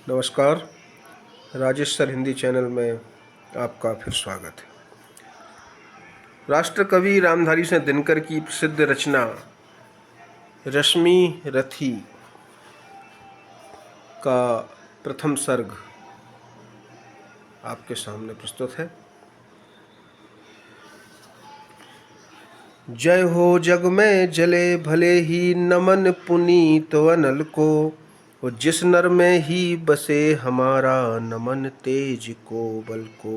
नमस्कार। Rajesh sir Hindi channel में आपका फिर स्वागत है। राष्ट्र कवि रामधारी सिंह दिनकर की प्रसिद्ध रचना रश्मि रथी का प्रथम सर्ग आपके सामने प्रस्तुत है। जय हो जग में जले भले ही नमन पुनीत अनल को, और जिस नर में ही बसे हमारा नमन तेज को बल को।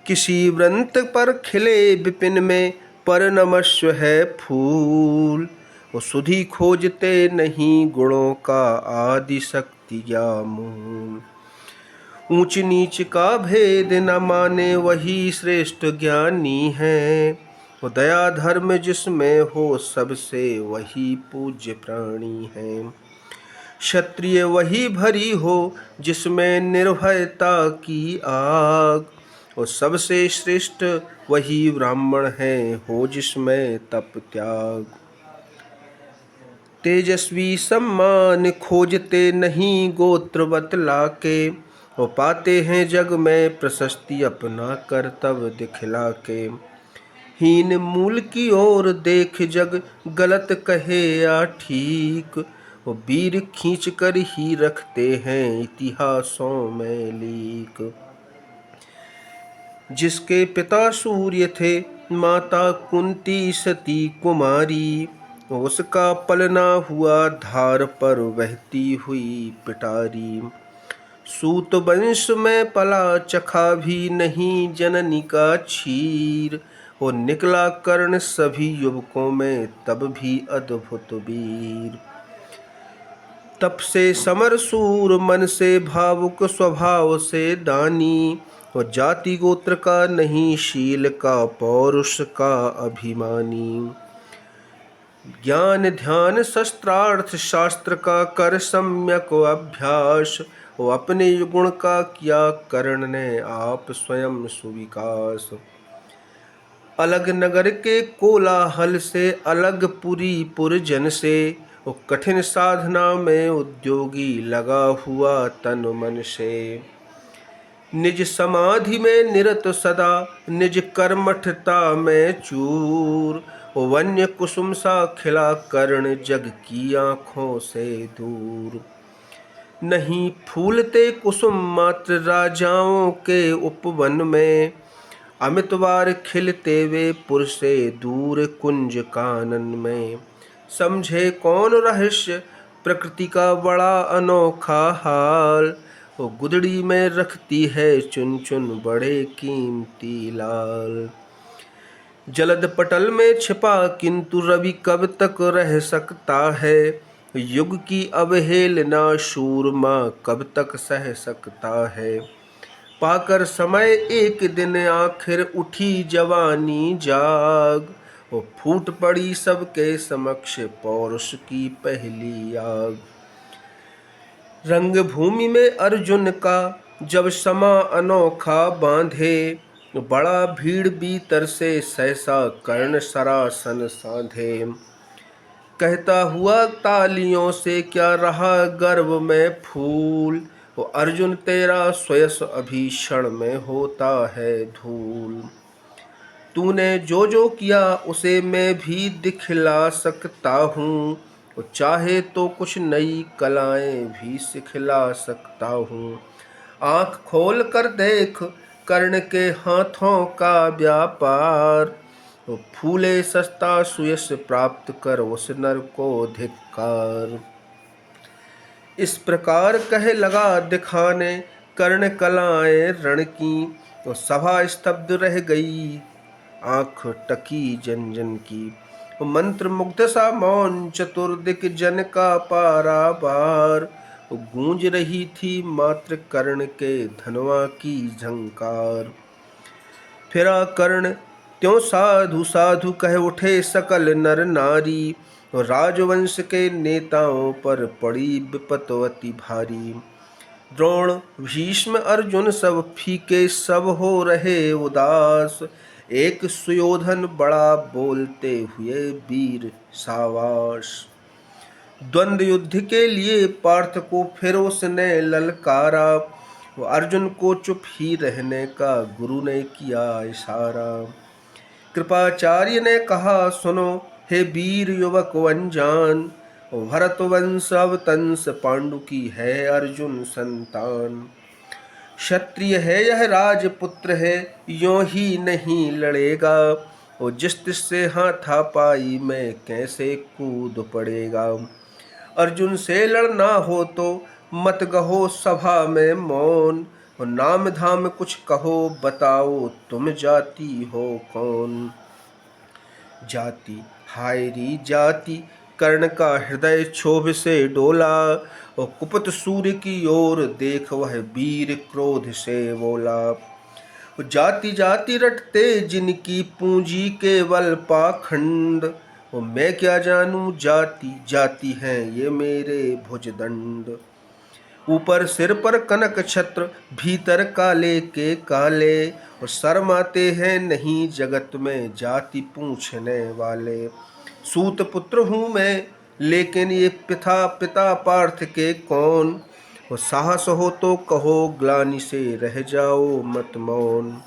किसी व्रंत पर खिले विपिन में पर नमस्व है फूल, वो सुधि खोजते नहीं गुणों का आदि शक्ति या मूल। ऊंच नीच का भेद न माने वही श्रेष्ठ ज्ञानी है, वो दया धर्म जिसमें हो सबसे वही पूज्य प्राणी है। क्षत्रिय वही भरी हो जिसमें निर्भयता की आग, और सबसे श्रेष्ठ वही ब्राह्मण है हो जिसमें तप त्याग। तेजस्वी सम्मान खोजते नहीं गोत्र बतला के, वो पाते हैं जग में प्रशस्ति अपना कर्तव्य दिखला के। हीन मूल की ओर देख जग गलत कहे या ठीक, वो वीर खींच कर ही रखते हैं इतिहासों में लीक। जिसके पिता सूर्य थे माता कुंती सती कुमारी, उसका पलना हुआ धार पर बहती हुई पिटारी। सूत वंश में पला चखा भी नहीं जननी का क्षीर, वो निकला कर्ण सभी युवकों में तब भी अद्भुत वीर। तप से समर सूर मन से भावुक स्वभाव से दानी, वो जाति गोत्र का नहीं शील का पौरुष का अभिमानी। ज्ञान ध्यान शस्त्रार्थ शास्त्र का कर सम्यक अभ्यास, वो अपने गुण का किया कर्ण ने आप स्वयं सुविकास। अलग नगर के कोलाहल से अलग पुरी पुरजन से, वो कठिन साधना में उद्योगी लगा हुआ तन मन से। निज समाधि में निरत सदा निज कर्मठता में चूर, वो वन्य कुसुम सा खिला कर्ण जग की आँखों से दूर। नहीं फूलते कुसुम मात्र राजाओं के उपवन में, अमितवार खिलते वे पुर से दूर कुंज कानन में। समझे कौन रहस्य प्रकृति का बड़ा अनोखा हाल, वो गुदड़ी में रखती है चुन चुन बड़े कीमती लाल। जलद पटल में छिपा किंतु रवि कब तक रह सकता है, युग की अवहेलना शूरमा कब तक सह सकता है। पाकर समय एक दिन आखिर उठी जवानी जाग, वो फूट पड़ी सबके समक्ष पौरुष की पहली आग। रंग भूमि में अर्जुन का जब समा अनोखा बांधे, बड़ा भीड़ भीतर से सहसा कर्ण सरासन साधे। कहता हुआ तालियों से क्या रहा गर्व में फूल, वो अर्जुन तेरा स्वयं अभी क्षण में होता है धूल। तूने जो जो किया उसे मैं भी दिखला सकता हूँ, वो चाहे तो कुछ नई कलाएं भी सिखला सकता हूँ। आँख खोल कर देख कर्ण के हाथों का व्यापार, वो फूले सस्ता सुयश प्राप्त कर उस नर को धिक्कार। इस प्रकार कहे लगा दिखाने कर्ण कलाएं रण की, तो सभा स्तब्ध रह गई आँख टकी जन जन की। वो मंत्र मुग्ध सा मौन चतुर्दिक जन का पारावार, वो गूंज रही थी मात्र कर्ण के धनवा की झंकार। फिरा कर्ण त्यों साधु साधु कह उठे सकल नर नारी, और राजवंश के नेताओं पर पड़ी विपत्ति भारी। द्रोण भीष्म अर्जुन सब फीके सब हो रहे उदास, एक सुयोधन बड़ा बोलते हुए वीर सावास। द्वंद्व युद्ध के लिए पार्थ को फिर उसने ललकारा। वो अर्जुन को चुप ही रहने का गुरु ने किया इशारा। कृपाचार्य ने कहा सुनो हे वीर युवक अनजान, भरत वंश अवतंस पांडु की है अर्जुन संतान। क्षत्रिय है यह राजपुत्र है, यों ही नहीं लड़ेगा। वो जिस तिससे हाथापाई में कैसे कूद पड़ेगा। अर्जुन से लड़ना हो तो मत कहो सभा में मौन, और नाम धाम कुछ कहो बताओ तुम जाति हो कौन। जाति हाय री जाति, कर्ण का हृदय क्षोभ से डोला। और कुपित सूर्य की ओर देख वह वीर क्रोध से बोला। जाति जाति रटते जिनकी पूंजी केवल पाखंड, वो मैं क्या जानूं जाति जाति हैं ये मेरे भुजदंड। ऊपर सिर पर कनक छत्र, भीतर काले के काले, और शर्माते हैं नहीं जगत में जाति पूछने वाले। सूत पुत्र हूँ मैं लेकिन ये पिता पार्थ के कौन। वो साहस हो तो कहो ग्लानि से रह जाओ मत मौन।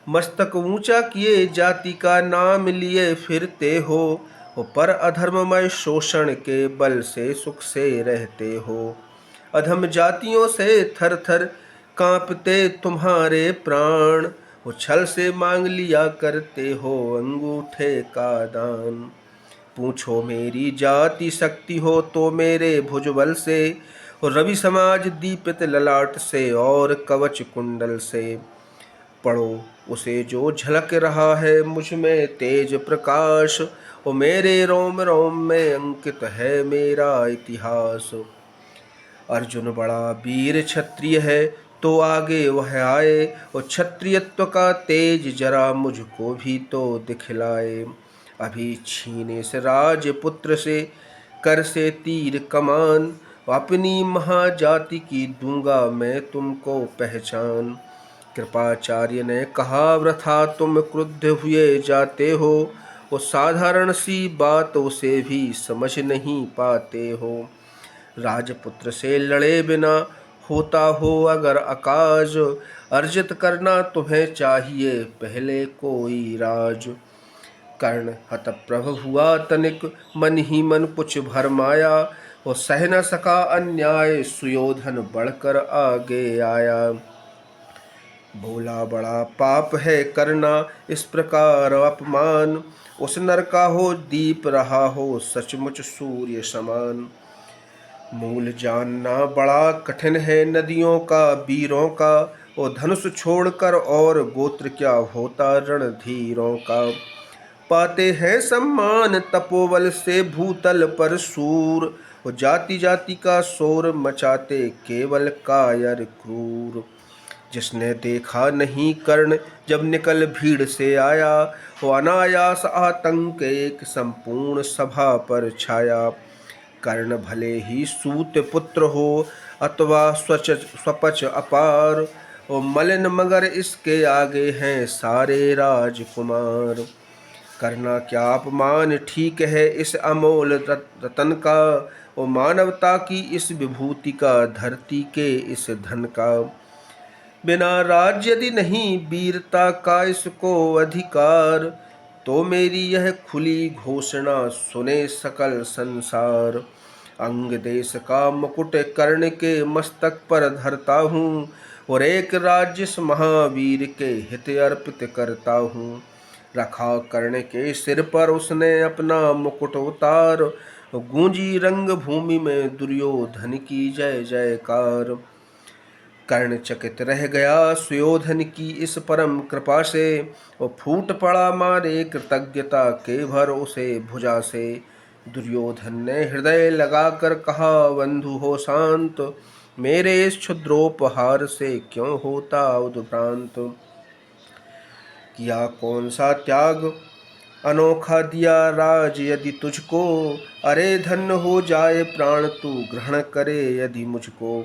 मस्तक ऊंचा किए जाति का नाम लिए फिरते हो, वो पर अधर्ममय शोषण के बल से सुख से रहते हो। अधम जातियों से थर थर कांपते तुम्हारे प्राण, वो छल से मांग लिया करते हो अंगूठे का दान। पूछो मेरी जाति शक्ति हो तो मेरे भुजबल से, और रवि समाज दीपित ललाट से और कवच कुंडल से। पढ़ो उसे जो झलक रहा है मुझ में तेज प्रकाश, वो मेरे रोम रोम में अंकित है मेरा इतिहास। अर्जुन बड़ा वीर क्षत्रिय है तो आगे वह आए, और क्षत्रियत्व का तेज जरा मुझको भी तो दिखलाए। अभी छीने से राजपुत्र से कर से तीर कमान, अपनी महाजाति की दूंगा मैं तुमको पहचान। कृपाचार्य ने कहा वृथा तुम क्रुद्ध हुए जाते हो, वो साधारण सी बात उसे भी समझ नहीं पाते हो। राजपुत्र से लड़े बिना होता हो अगर अकाज, अर्जित करना तुम्हें चाहिए पहले कोई राज। कर्ण हतप्रभ हुआ तनिक, मन ही मन कुछ भरमाया, वो सह न सका अन्याय सुयोधन बढ़कर आगे आया। बोला बड़ा पाप है करना इस प्रकार अपमान, उस नर का हो दीप रहा हो सचमुच सूर्य समान। मूल जानना बड़ा कठिन है नदियों का वीरों का, वो धनुष छोड़कर और गोत्र क्या होता रणधीरों का। पाते हैं सम्मान तपोबल से भूतल पर सूर, वो जाति जाति का शोर मचाते केवल कायर क्रूर। जिसने देखा नहीं कर्ण जब निकल भीड़ से आया, वो अनायास आतंक एक संपूर्ण सभा पर छाया। कर्ण भले ही सूत पुत्र हो अथवा स्वपच अपार, वो मलिन मगर इसके आगे हैं सारे राजकुमार। करना क्या अपमान ठीक है इस अमोल रतन का, वो मानवता की इस विभूति का धरती के इस धन का। बिना राज्य यदि नहीं वीरता का इसको अधिकार, तो मेरी यह खुली घोषणा सुने सकल संसार। अंग देश का मुकुट कर्ण के मस्तक पर धरता हूँ, और एक राज्य इस महावीर के हित अर्पित करता हूँ। रखा कर्ण के सिर पर उसने अपना मुकुट उतार, गूंजी रंग भूमि में दुर्योधन की जय जयकार। कर्ण चकित रह गया सुयोधन की इस परम कृपा से, वो फूट पड़ा मारे कृतज्ञता के भरोसे भुजा से। दुर्योधन ने हृदय लगाकर कहा बंधु हो शांत, मेरे इस क्षुद्रोपहार से क्यों होता उद्भ्रांत। किया कौन सा त्याग अनोखा दिया राज यदि तुझको, अरे धन्य हो जाए प्राण तू ग्रहण करे यदि मुझको।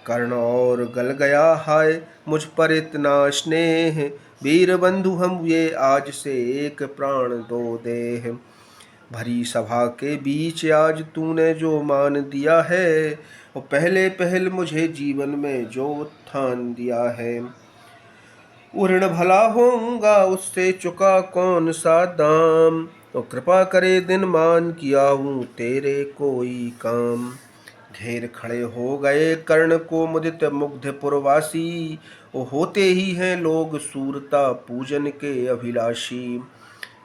कर्ण और गल गया हाय मुझ पर इतना स्नेह, वीर बंधु हम ये आज से एक प्राण दो देह। भरी सभा के बीच आज तूने जो मान दिया है, वो पहले पहल मुझे जीवन में जो उत्थान दिया है। ऋण भला होऊंगा उससे चुका कौन सा दाम, तो कृपा करे दिन मान किया हूँ तेरे कोई काम। घेर खड़े हो गए कर्ण को मुदित मुग्धपुरवासी, वो होते ही हैं लोग सूरता पूजन के अभिलाषी।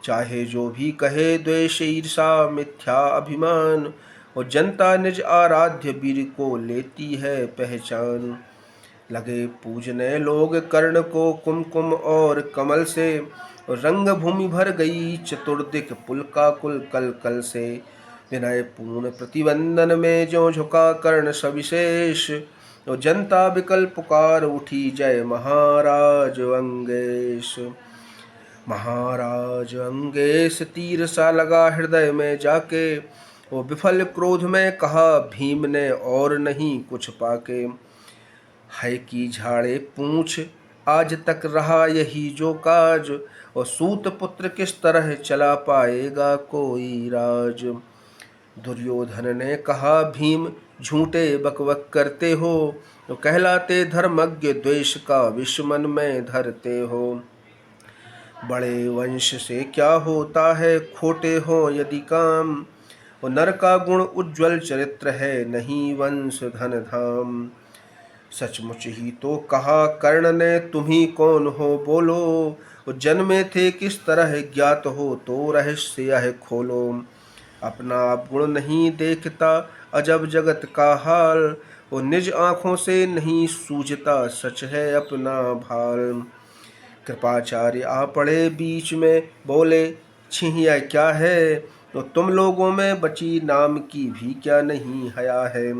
चाहे जो भी कहे द्वेष ईर्षा मिथ्या अभिमान, और जनता निज आराध्य वीर को लेती है पहचान। लगे पूजने लोग कर्ण को कुमकुम और कमल से, रंग भूमि भर गई चतुर्दिक पुलकाकुल कल कल से। विनय पूर्ण प्रतिवंदन में जो झुका कर्ण सविशेष, तो जनता विकल पुकार उठी जय महाराज अंगेश। महाराज अंगेश तीर सा लगा हृदय में जाके, वो विफल क्रोध में कहा भीम ने और नहीं कुछ पाके। है की झाड़े पूछ आज तक रहा यही जो काज, और सूत पुत्र किस तरह चला पाएगा कोई राज। दुर्योधन ने कहा भीम झूठे बकबक करते हो, तो कहलाते धर्मज्ञ द्वेष का विष मन में धरते हो। बड़े वंश से क्या होता है खोटे हो यदि काम, और नर का गुण उज्ज्वल चरित्र है नहीं वंश धन धाम। सचमुच ही तो कहा कर्ण ने तुम्ही कौन हो बोलो, जन्मे थे किस तरह ज्ञात हो तो रहस्य यह खोलो। अपना आप गुण नहीं देखता अजब जगत का हाल, वो निज आँखों से नहीं सूझता सच है अपना भाल। कृपाचार्य आ पड़े बीच में बोले छिहिया क्या है, तो तुम लोगों में बची नाम की भी क्या नहीं हया है।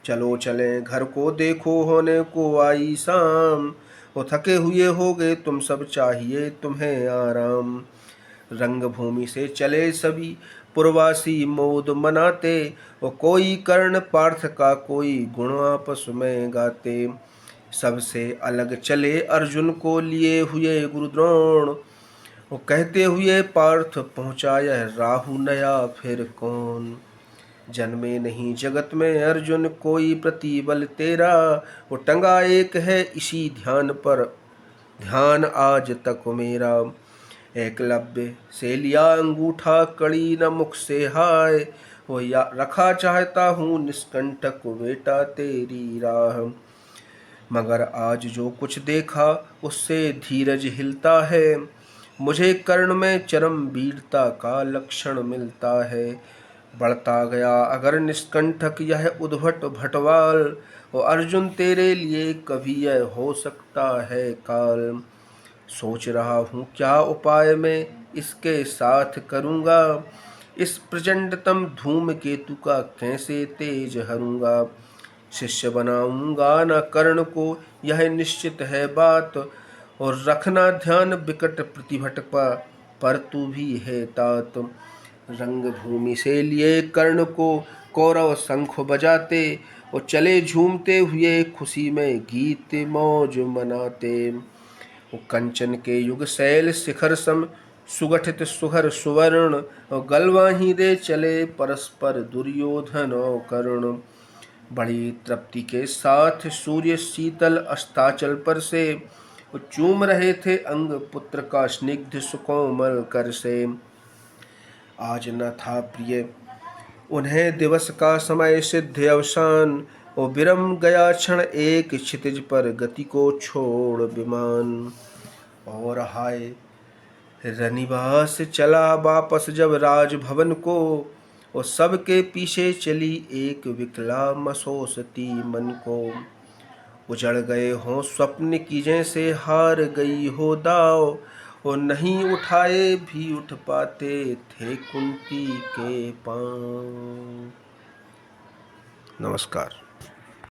चलो चले घर को देखो होने को आई शाम, वो थके हुए हो गए तुम सब चाहिए तुम्हें आराम। रंग भूमि से चले सभी पुरवासी मोद मनाते, वो कोई कर्ण पार्थ का कोई गुण आपस में गाते। सबसे अलग चले अर्जुन को लिए हुए गुरुद्रोण, वो कहते हुए पार्थ पहुँचा यह राहु नया फिर कौन। जन्मे नहीं जगत में अर्जुन कोई प्रतिबल तेरा, वो टंगा एक है इसी ध्यान पर ध्यान आज तक मेरा। एकलव्य से लिया अंगूठा कड़ी न मुख से हाय, वो या रखा चाहता हूँ निष्कंटक बेटा तेरी राह। मगर आज जो कुछ देखा उससे धीरज हिलता है, मुझे कर्ण में चरम वीरता का लक्षण मिलता है। बढ़ता गया अगर निष्कंठक यह उद्भट भटवाल, वो अर्जुन तेरे लिए कभी यह हो सकता है काल। सोच रहा हूँ क्या उपाय मैं इसके साथ करूँगा, इस प्रचंडतम धूम केतु का कैसे तेज हरूंगा। शिष्य बनाऊंगा न कर्ण को यह निश्चित है बात, और रखना ध्यान विकट प्रतिभट पर तू भी है तात। रंग भूमि से लिए कर्ण को कौरव शंख बजाते, और चले झूमते हुए खुशी में गीत मौज मनाते। वो कंचन के युग शैल शिखर सम सुगठित सुहर सुवर्ण, और गलवाही दे चले परस्पर दुर्योधन और कर्ण। बड़ी तृप्ति के साथ सूर्य शीतल अस्ताचल पर से, वो चूम रहे थे अंग पुत्र का स्निग्ध सुकोमल कर से। आज न था प्रिय उन्हें दिवस का समय सिद्ध अवसान, वो विरम गया क्षण एक क्षितिज पर गति को छोड़ विमान। और हाय रनिवास चला वापस जब राजभवन को, वो सबके पीछे चली एक विकला मसोसती मन को। उजड़ गए हों स्वप्न की जैसे हार गई हो दाव, वो नहीं उठाए भी उठ पाते थे कुंती के पांव। नमस्कार।